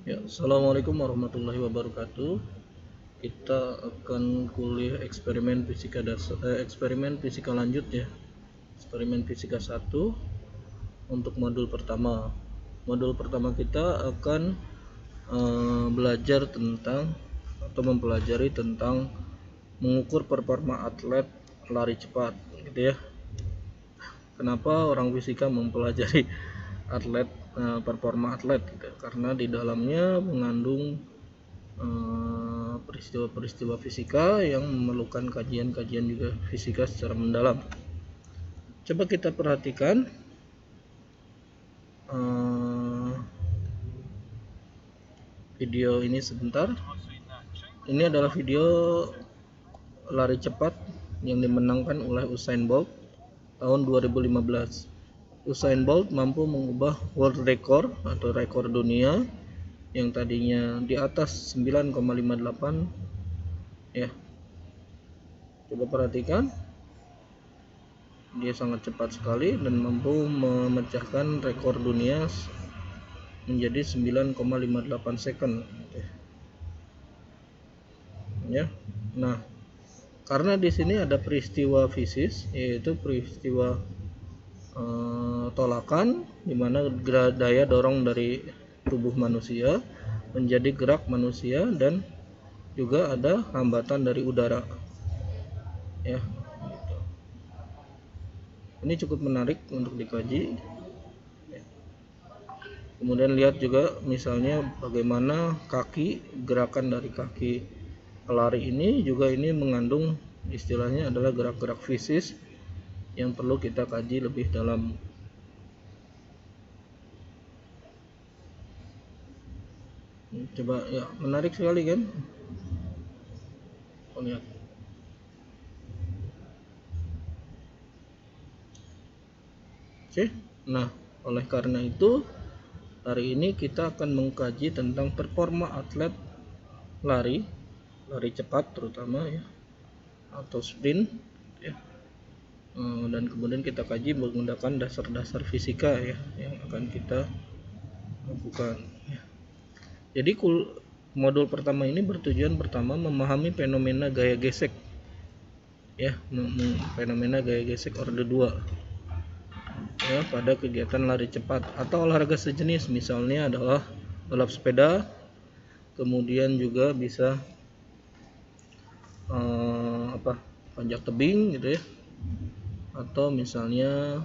Ya, Assalamualaikum warahmatullahi wabarakatuh. Kita akan kuliah eksperimen fisika lanjut ya. Eksperimen fisika 1 untuk modul pertama. Modul pertama kita akan belajar tentang atau mempelajari tentang mengukur performa atlet lari cepat gitu ya. Kenapa orang fisika mempelajari performa atlet gitu? Karena di dalamnya mengandung peristiwa-peristiwa fisika yang memerlukan kajian-kajian juga fisika secara mendalam. Coba kita perhatikan video ini sebentar. Ini adalah video lari cepat yang dimenangkan oleh Usain Bolt tahun 2015. Usain Bolt mampu mengubah world record atau rekor dunia yang tadinya di atas 9,58 ya. Coba perhatikan, dia sangat cepat sekali dan mampu memecahkan rekor dunia menjadi 9,58 second ya. Nah, karena di sini ada peristiwa fisis, yaitu peristiwa tolakan, di mana daya dorong dari tubuh manusia menjadi gerak manusia, dan juga ada hambatan dari udara ya. Ini cukup menarik untuk dikaji. Kemudian lihat juga misalnya bagaimana gerakan dari kaki pelari ini juga ini mengandung istilahnya adalah gerak-gerak fisis yang perlu kita kaji lebih dalam. Coba ya, menarik sekali kan? Lihat. Oke. Nah, oleh karena itu hari ini kita akan mengkaji tentang performa atlet lari cepat terutama ya, atau sprint ya. Dan kemudian kita kaji menggunakan dasar-dasar fisika ya yang akan kita lakukan ya. Jadi modul pertama ini bertujuan pertama memahami fenomena gaya gesek ya, fenomena gaya gesek orde 2 ya pada kegiatan lari cepat atau olahraga sejenis, misalnya adalah balap sepeda, kemudian juga bisa panjat tebing gitu ya, atau misalnya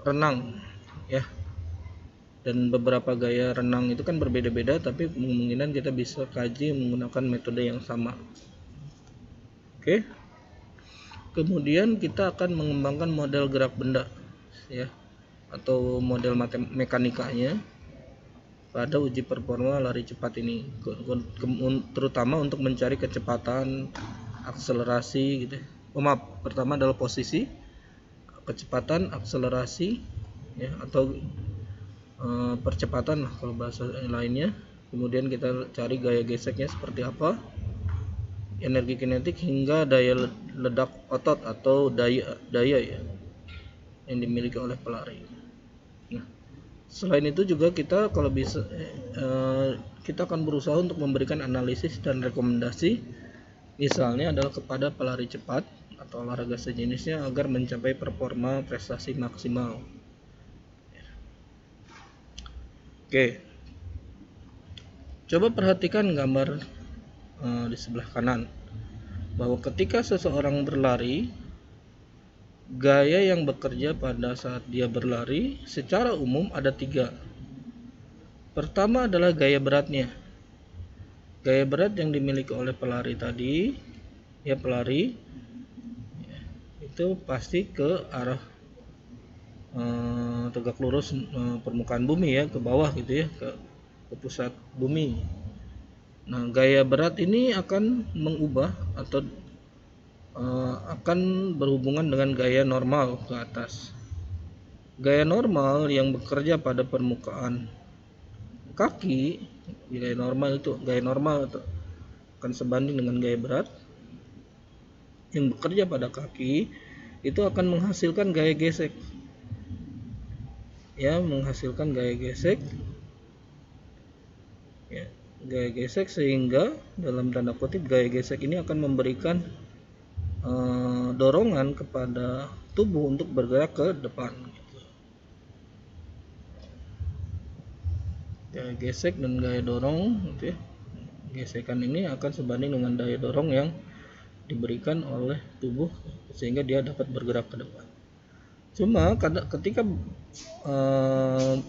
renang ya. Dan beberapa gaya renang itu kan berbeda-beda, tapi kemungkinan kita bisa kaji menggunakan metode yang sama. Oke. Kemudian kita akan mengembangkan model gerak benda ya, atau model mekanikanya pada uji performa lari cepat ini, terutama untuk mencari kecepatan, akselerasi gitu. Pertama adalah posisi, kecepatan, akselerasi ya, atau percepatan kalau bahasa lainnya. Kemudian kita cari gaya geseknya seperti apa, energi kinetik, hingga daya ledak otot atau daya ya yang dimiliki oleh pelari. Nah, selain itu juga kita kalau bisa kita akan berusaha untuk memberikan analisis dan rekomendasi, misalnya adalah kepada pelari cepat atau olahraga sejenisnya agar mencapai performa prestasi maksimal. Oke, coba perhatikan gambar di sebelah kanan, bahwa ketika seseorang berlari, gaya yang bekerja pada saat dia berlari secara umum ada 3. Pertama adalah gaya beratnya. Gaya berat yang dimiliki oleh pelari tadi ya, pelari itu pasti ke arah tegak lurus permukaan bumi ya, ke bawah gitu ya, ke pusat bumi. Nah, gaya berat ini akan mengubah atau akan berhubungan dengan gaya normal ke atas. Gaya normal yang bekerja pada permukaan kaki, gaya normal itu akan sebanding dengan gaya berat yang bekerja pada kaki, itu akan menghasilkan gaya gesek. ya menghasilkan gaya gesek, ya, gaya gesek, sehingga dalam tanda kutip gaya gesek ini akan memberikan dorongan kepada tubuh untuk bergerak ke depan. Gaya gesek dan gaya dorong, gitu ya. Gesekan ini akan sebanding dengan daya dorong yang diberikan oleh tubuh sehingga dia dapat bergerak ke depan. Cuma ketika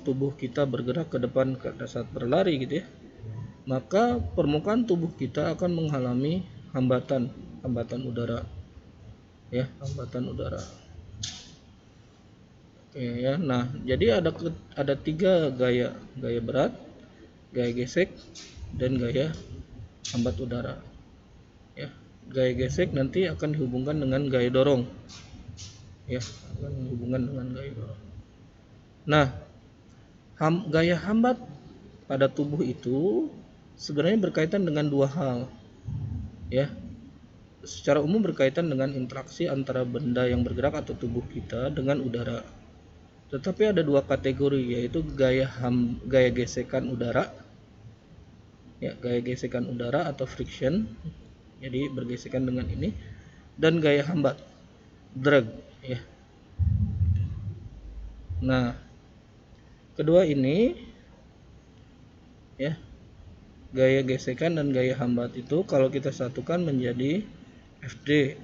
tubuh kita bergerak ke depan pada saat berlari, gitu ya, maka permukaan tubuh kita akan mengalami hambatan udara, ya, hambatan udara. Oke, ya. Nah, jadi ada 3 gaya berat, gaya gesek, dan gaya hambat udara. Ya, gaya gesek nanti akan dihubungkan dengan gaya dorong, ya, akan dihubungkan dengan gaya dorong. Nah, gaya hambat pada tubuh itu sebenarnya berkaitan dengan 2 hal, ya. Secara umum berkaitan dengan interaksi antara benda yang bergerak atau tubuh kita dengan udara. Tetapi ada 2 kategori, yaitu gaya gesekan udara, ya, gaya gesekan udara atau friction, jadi bergesekan dengan ini, dan gaya hambat, drag, ya. Nah, kedua ini, ya, gaya gesekan dan gaya hambat itu kalau kita satukan menjadi FD,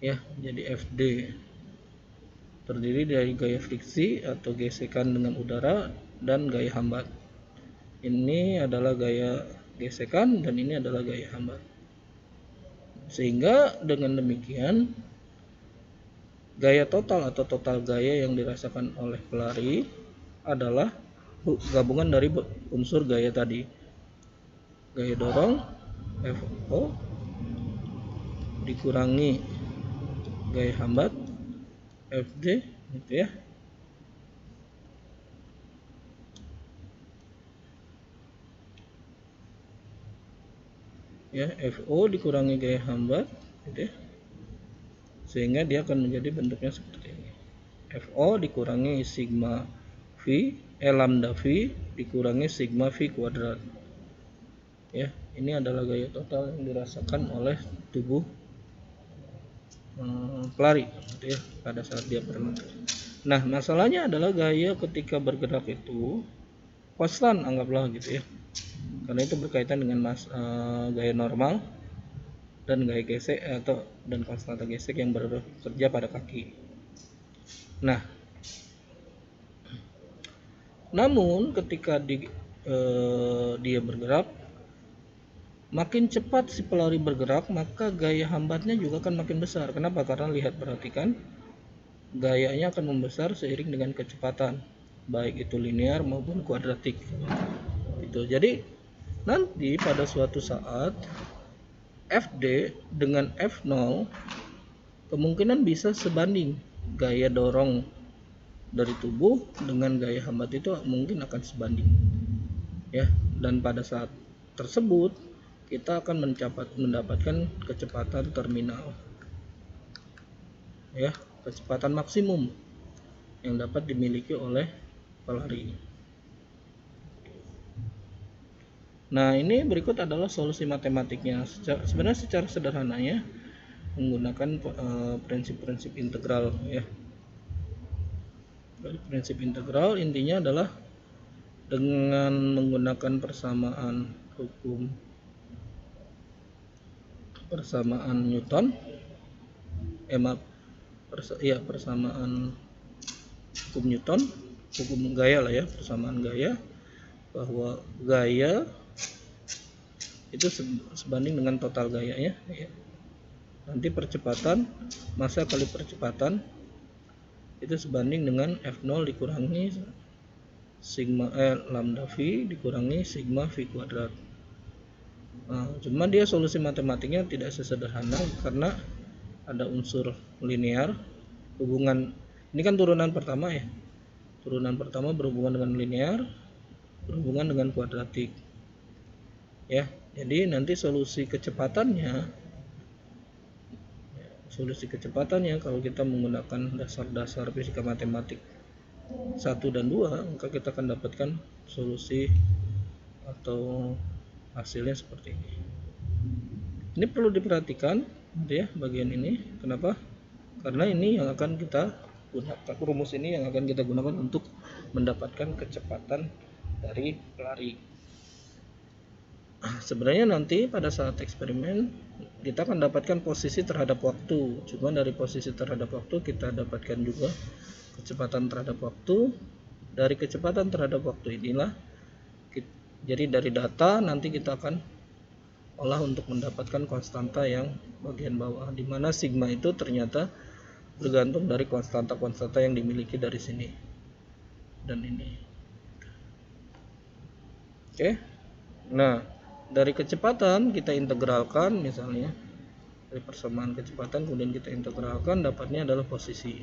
ya, jadi FD terdiri dari gaya friksi atau gesekan dengan udara dan gaya hambat. Ini adalah gaya gesekan dan ini adalah gaya hambat. Sehingga dengan demikian gaya total atau total gaya yang dirasakan oleh pelari adalah gabungan dari unsur gaya tadi. Gaya dorong FO dikurangi gaya hambat FD, gitu ya. Ya, FO dikurangi gaya hambat, gitu ya. Sehingga dia akan menjadi bentuknya seperti ini. FO dikurangi sigma V, lambda V dikurangi sigma V kuadrat. Ya, ini adalah gaya total yang dirasakan oleh tubuh pelari, gitu ya, pada saat dia berlari. Nah, masalahnya adalah gaya ketika bergerak itu konstan, anggaplah, gitu ya, karena itu berkaitan dengan gaya normal dan gaya gesek dan konstanta gesek yang bekerja pada kaki. Nah, namun ketika dia bergerak, makin cepat si pelari bergerak, maka gaya hambatnya juga akan makin besar. Kenapa? Karena perhatikan, gayanya akan membesar seiring dengan kecepatan, baik itu linear maupun kuadratik. Itu. Jadi nanti pada suatu saat FD dengan F0 kemungkinan bisa sebanding. Gaya dorong dari tubuh dengan gaya hambat itu mungkin akan sebanding, ya. Dan pada saat tersebut kita akan mendapatkan kecepatan terminal, ya, kecepatan maksimum yang dapat dimiliki oleh pelari. Nah, ini berikut adalah solusi matematiknya. Sebenarnya secara sederhananya menggunakan prinsip-prinsip integral, ya. Prinsip integral intinya adalah dengan menggunakan persamaan Newton, persamaan hukum Newton, hukum gaya lah, ya, persamaan gaya, bahwa gaya itu sebanding dengan total gayanya, ya. Nanti percepatan, massa kali percepatan itu sebanding dengan F0 dikurangi sigma lambda V dikurangi sigma V kuadrat. Nah, cuma dia solusi matematiknya tidak sesederhana karena ada unsur linear, hubungan ini kan turunan pertama, ya. Turunan pertama berhubungan dengan linear, berhubungan dengan kuadratik, ya. Jadi nanti solusi kecepatannya kalau kita menggunakan dasar-dasar fisika matematik 1 dan 2, maka kita akan dapatkan solusi atau hasilnya seperti ini. Ini perlu diperhatikan ya bagian ini. Kenapa? Karena ini yang akan kita gunakan, rumus ini yang akan kita gunakan untuk mendapatkan kecepatan dari pelari. Sebenarnya nanti pada saat eksperimen kita akan dapatkan posisi terhadap waktu. Cuma dari posisi terhadap waktu kita dapatkan juga kecepatan terhadap waktu. Dari kecepatan terhadap waktu inilah, jadi dari data nanti kita akan olah untuk mendapatkan konstanta yang bagian bawah, di mana sigma itu ternyata bergantung dari konstanta-konstanta yang dimiliki dari sini dan ini. Oke. Nah, dari kecepatan kita integralkan, misalnya dari persamaan kecepatan kemudian kita integralkan, dapatnya adalah posisi.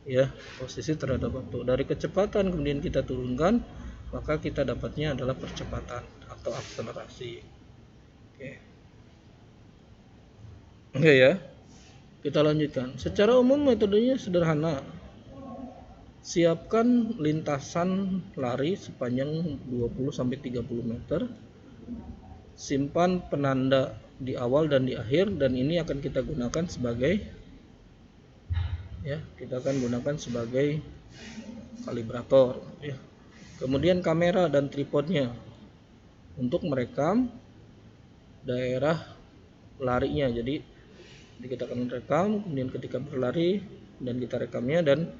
Ya, posisi terhadap waktu. Dari kecepatan kemudian kita turunkan, maka kita dapatnya adalah percepatan atau akselerasi. Oke ya. Kita lanjutkan. Secara umum metodenya sederhana. Siapkan lintasan lari sepanjang 20-30 meter. Simpan penanda di awal dan di akhir, dan ini akan kita gunakan sebagai kalibrator ya. Kemudian kamera dan tripodnya untuk merekam daerah larinya. Jadi kita akan rekam, kemudian ketika berlari dan kita rekamnya, dan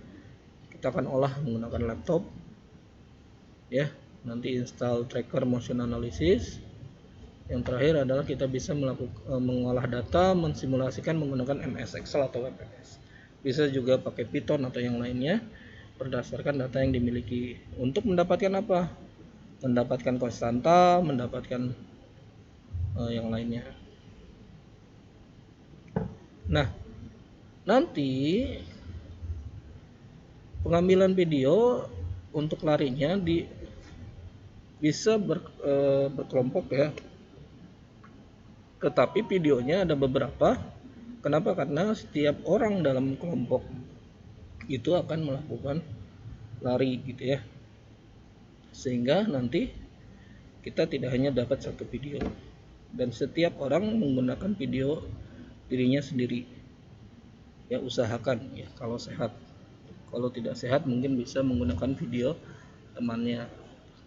kita akan olah menggunakan laptop ya. Nanti install tracker motion analysis. Yang terakhir adalah kita bisa mengolah data, mensimulasikan menggunakan MS Excel atau WPS. Bisa juga pakai Python atau yang lainnya berdasarkan data yang dimiliki. Untuk mendapatkan apa? Mendapatkan konstanta, mendapatkan yang lainnya. Nah, nanti pengambilan video untuk larinya bisa berkelompok ya. Tetapi videonya ada beberapa. Kenapa? Karena setiap orang dalam kelompok itu akan melakukan lari gitu ya. Sehingga nanti kita tidak hanya dapat satu video, dan setiap orang menggunakan video dirinya sendiri. Ya, usahakan ya kalau sehat. Kalau tidak sehat mungkin bisa menggunakan video temannya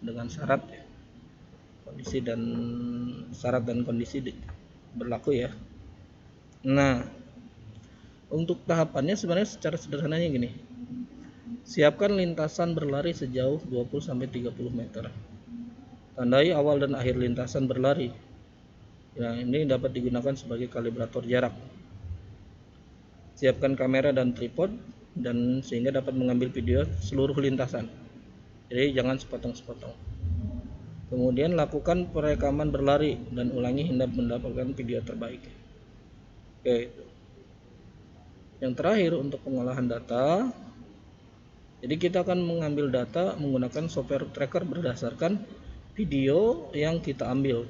dengan syarat ya. Syarat dan kondisi berlaku ya. Nah, untuk tahapannya sebenarnya secara sederhananya gini. Siapkan lintasan berlari sejauh 20-30 meter. Tandai awal dan akhir lintasan berlari. Ya, ini dapat digunakan sebagai kalibrator jarak. Siapkan kamera dan tripod dan sehingga dapat mengambil video seluruh lintasan. Jadi jangan sepotong-sepotong. Kemudian lakukan perekaman berlari dan ulangi hingga mendapatkan video terbaik. Oke, itu. Yang terakhir untuk pengolahan data. Jadi kita akan mengambil data menggunakan software tracker berdasarkan video yang kita ambil.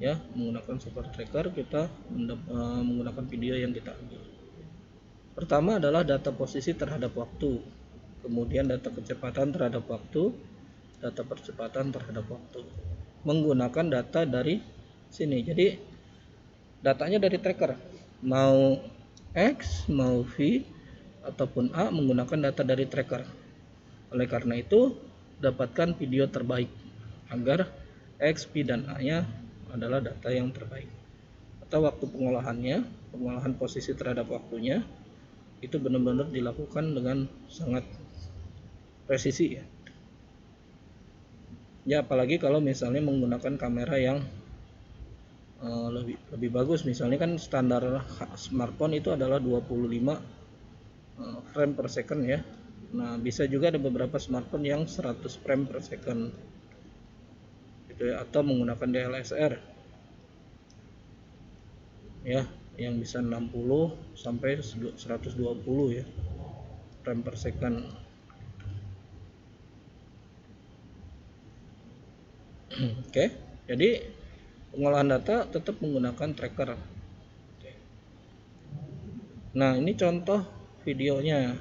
Ya, menggunakan software tracker kita menggunakan video yang kita ambil. Pertama adalah data posisi terhadap waktu. Kemudian data kecepatan terhadap waktu, data percepatan terhadap waktu, menggunakan data dari sini. Jadi datanya dari tracker, mau X, mau V, ataupun A, menggunakan data dari tracker. Oleh karena itu, dapatkan video terbaik agar X, V, dan A-nya adalah data yang terbaik. Atau waktu pengolahan posisi terhadap waktunya itu benar-benar dilakukan dengan sangat presisi ya. Ya, apalagi kalau misalnya menggunakan kamera yang lebih bagus. Misalnya kan standar smartphone itu adalah 25 frame per second ya. Nah, bisa juga ada beberapa smartphone yang 100 frame per second gitu ya, atau menggunakan DSLR ya, yang bisa 60 sampai 120 ya frame per second. Oke, jadi pengolahan data tetap menggunakan tracker. Nah, ini contoh videonya.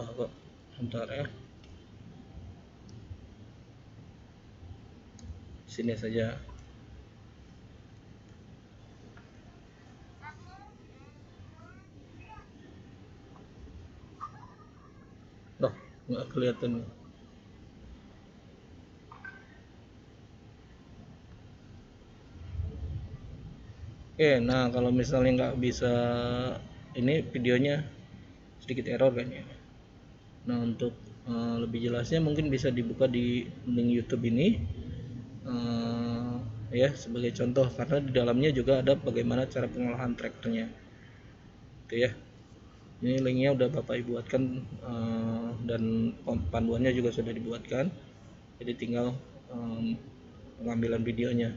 kok bentar ya, sini saja. Loh, nggak kelihatan. Oke, nah kalau misalnya nggak bisa, ini videonya sedikit error kayaknya. Nah untuk lebih jelasnya mungkin bisa dibuka di link YouTube ini, ya sebagai contoh, karena di dalamnya juga ada bagaimana cara pengolahan traktornya. Oke ya, ini linknya udah Bapak Ibu buatkan, dan panduannya juga sudah dibuatkan. Jadi tinggal pengambilan videonya.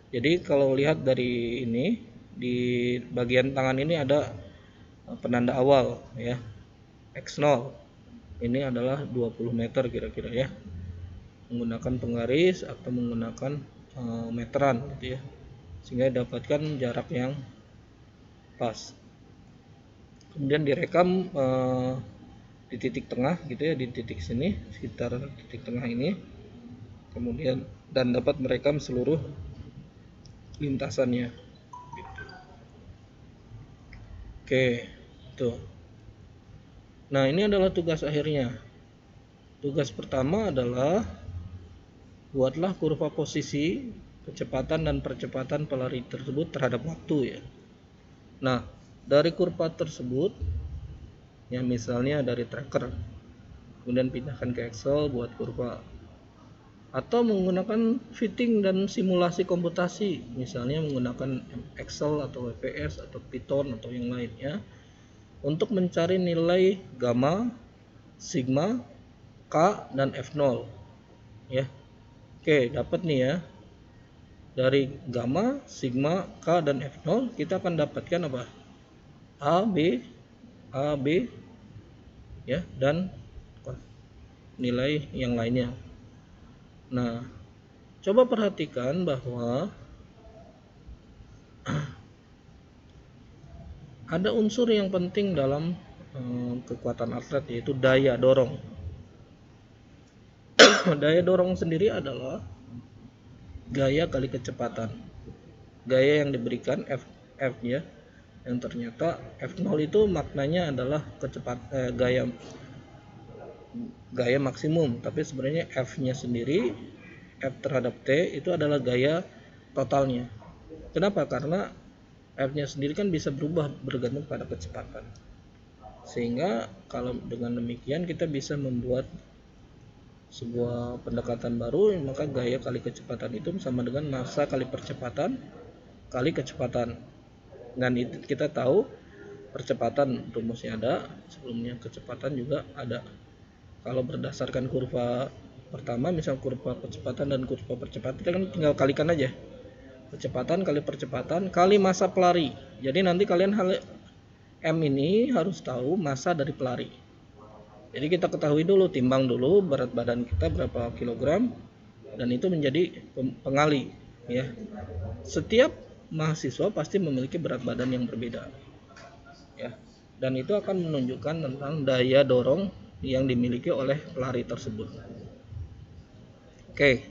Jadi kalau lihat dari ini, di bagian tangan ini ada penanda awal ya, X0. Ini adalah 20 meter kira-kira ya, menggunakan penggaris atau menggunakan meteran gitu ya, sehingga dapatkan jarak yang pas. Kemudian direkam di titik tengah gitu ya, di titik sini, sekitar titik tengah ini. Kemudian dan dapat merekam seluruh lintasannya gitu. Oke, tuh. Nah, ini adalah tugas akhirnya. Tugas pertama adalah buatlah kurva posisi, kecepatan dan percepatan pelari tersebut terhadap waktu ya. Nah, dari kurva tersebut ya, misalnya dari tracker, kemudian pindahkan ke Excel buat kurva, atau menggunakan fitting dan simulasi komputasi, misalnya menggunakan Excel atau WPS atau Python atau yang lainnya, untuk mencari nilai gamma, sigma, K dan F0 ya. Oke, dapat nih ya. Dari gamma, sigma, K dan F0 kita akan dapatkan apa? A, B ya, dan nilai yang lainnya. Nah, coba perhatikan bahwa ada unsur yang penting dalam kekuatan atlet, yaitu daya dorong. Daya dorong sendiri adalah gaya kali kecepatan. Gaya yang diberikan F ya, yang ternyata F0 itu maknanya adalah gaya maksimum, tapi sebenarnya F-nya sendiri, F terhadap T itu adalah gaya totalnya. Kenapa? Karena F-nya sendiri kan bisa berubah bergantung pada kecepatan. Sehingga kalau dengan demikian kita bisa membuat sebuah pendekatan baru, maka gaya kali kecepatan itu sama dengan massa kali percepatan kali kecepatan. Dan itu kita tahu percepatan rumusnya ada, sebelumnya kecepatan juga ada. Kalau berdasarkan kurva pertama, misal kurva kecepatan dan kurva percepatan, kita kan tinggal kalikan aja. Kecepatan kali percepatan kali massa pelari. Jadi nanti kalian M ini harus tahu massa dari pelari. Jadi kita ketahui dulu, timbang dulu berat badan kita berapa kilogram, dan itu menjadi pengali ya. Setiap mahasiswa pasti memiliki berat badan yang berbeda ya, dan itu akan menunjukkan tentang daya dorong yang dimiliki oleh pelari tersebut. Oke,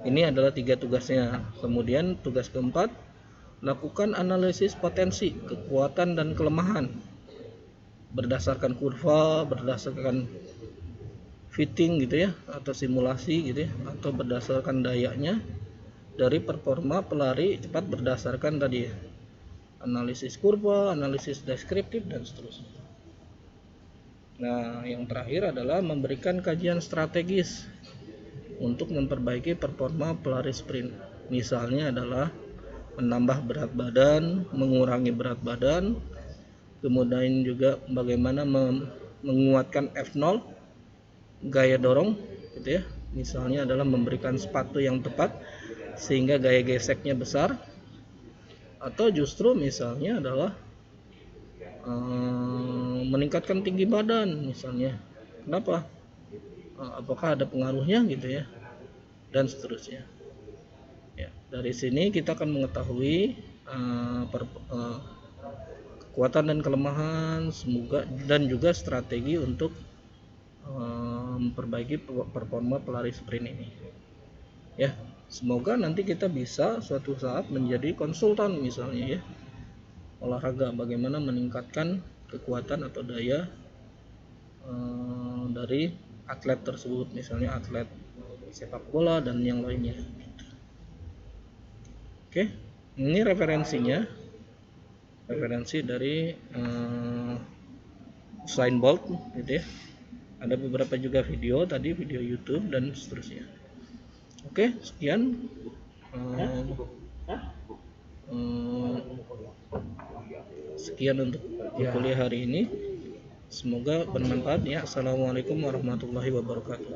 ini adalah 3 tugasnya. Kemudian tugas keempat, lakukan analisis potensi, kekuatan dan kelemahan berdasarkan kurva, berdasarkan fitting gitu ya, atau simulasi gitu ya, atau berdasarkan dayanya dari performa pelari cepat berdasarkan tadi ya, analisis kurva, analisis deskriptif dan seterusnya. Nah, yang terakhir adalah memberikan kajian strategis untuk memperbaiki performa pelari sprint. Misalnya adalah menambah berat badan, mengurangi berat badan, kemudian juga bagaimana menguatkan F0, gaya dorong gitu ya. Misalnya adalah memberikan sepatu yang tepat sehingga gaya geseknya besar, atau justru misalnya adalah meningkatkan tinggi badan misalnya. Kenapa? Apakah ada pengaruhnya gitu ya, dan seterusnya ya. Dari sini kita akan mengetahui kekuatan dan kelemahan, semoga dan juga strategi untuk memperbaiki performa pelari sprint ini. Ya, semoga nanti kita bisa suatu saat menjadi konsultan misalnya ya, olahraga, bagaimana meningkatkan kekuatan atau daya dari atlet tersebut, misalnya atlet sepak bola dan yang lainnya. Oke, ini referensinya, referensi dari Usain Bolt gitu ya. Ada beberapa juga video tadi, video YouTube dan seterusnya. Oke, sekian sekian untuk kuliah hari ini. Semoga bermanfaat ya. Assalamualaikum warahmatullahi wabarakatuh.